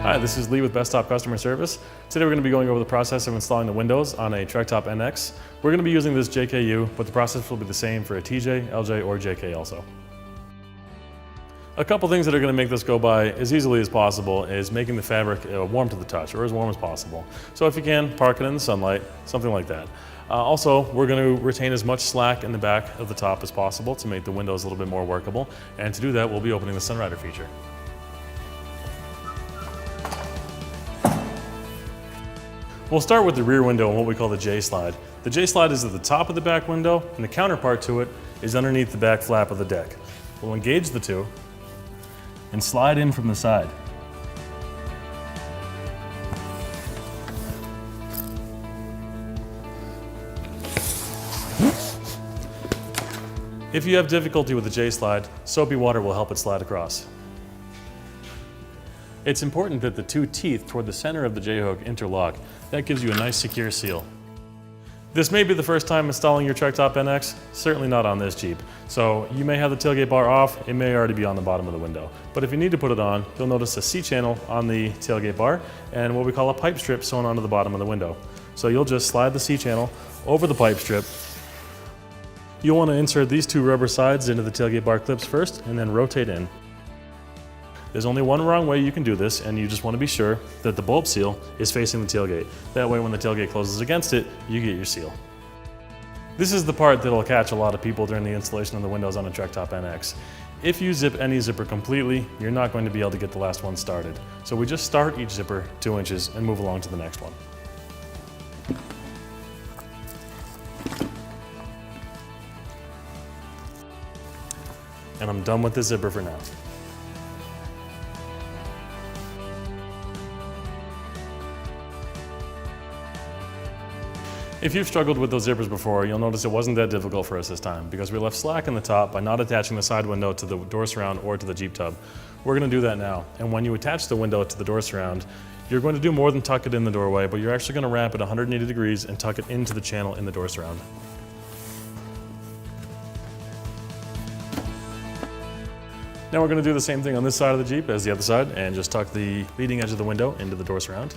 Hi, this is Lee with Bestop Customer Service. Today we're going to be going over the process of installing the windows on a Trektop NX. We're going to be using this JKU, but the process will be the same for a TJ, LJ, or JK also. A couple things that are going to make this go by as easily as possible is making the fabric warm to the touch, or as warm as possible. So if you can, park it in the sunlight, something like that. Also, we're going to retain as much slack in the back of the top as possible to make the windows a little bit more workable. And to do that, we'll be opening the Sunrider feature. We'll start with the rear window and what we call the J-slide. The J-slide is at the top of the back window, and the counterpart to it is underneath the back flap of the deck. We'll engage the two and slide in from the side. If you have difficulty with the J-slide, soapy water will help it slide across. It's important that the two teeth toward the center of the J-hook interlock. That gives you a nice secure seal. This may be the first time installing your Trektop NX, certainly not on this Jeep. So you may have the tailgate bar off, it may already be on the bottom of the window. But if you need to put it on, you'll notice a C-channel on the tailgate bar and what we call a pipe strip sewn onto the bottom of the window. So you'll just slide the C-channel over the pipe strip. You'll want to insert these two rubber sides into the tailgate bar clips first and then rotate in. There's only one wrong way you can do this, and you just want to be sure that the bulb seal is facing the tailgate. That way when the tailgate closes against it, you get your seal. This is the part that'll catch a lot of people during the installation of the windows on a Trektop NX. If you zip any zipper completely, you're not going to be able to get the last one started. So we just start each zipper 2 inches and move along to the next one. And I'm done with the zipper for now. If you've struggled with those zippers before, you'll notice it wasn't that difficult for us this time because we left slack in the top by not attaching the side window to the door surround or to the Jeep tub. We're going to do that now, and when you attach the window to the door surround, you're going to do more than tuck it in the doorway, but you're actually going to wrap it 180 degrees and tuck it into the channel in the door surround. Now we're going to do the same thing on this side of the Jeep as the other side and just tuck the leading edge of the window into the door surround.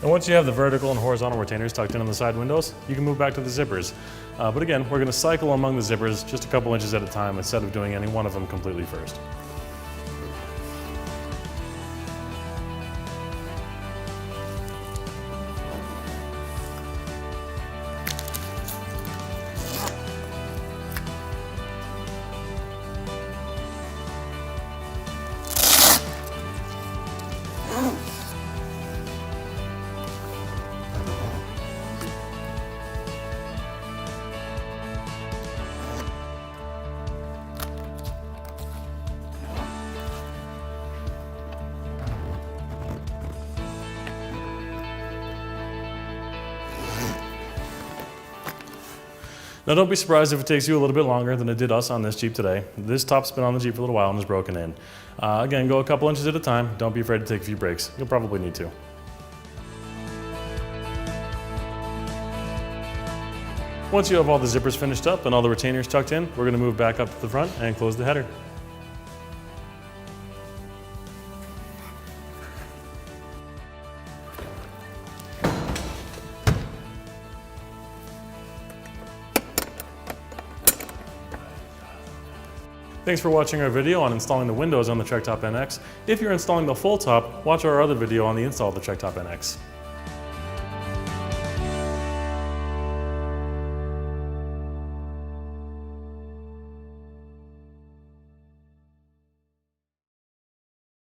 And once you have the vertical and horizontal retainers tucked in on the side windows, you can move back to the zippers. But again, we're going to cycle among the zippers just a couple inches at a time instead of doing any one of them completely first. Now don't be surprised if it takes you a little bit longer than it did us on this Jeep today. This top's been on the Jeep for a little while and is broken in. Again, go a couple inches at a time. Don't be afraid to take a few breaks. You'll probably need to. Once you have all the zippers finished up and all the retainers tucked in, we're going to move back up to the front and close the header. Thanks for watching our video on installing the windows on the Trektop NX. If you're installing the full top, watch our other video on the install of the Trektop NX.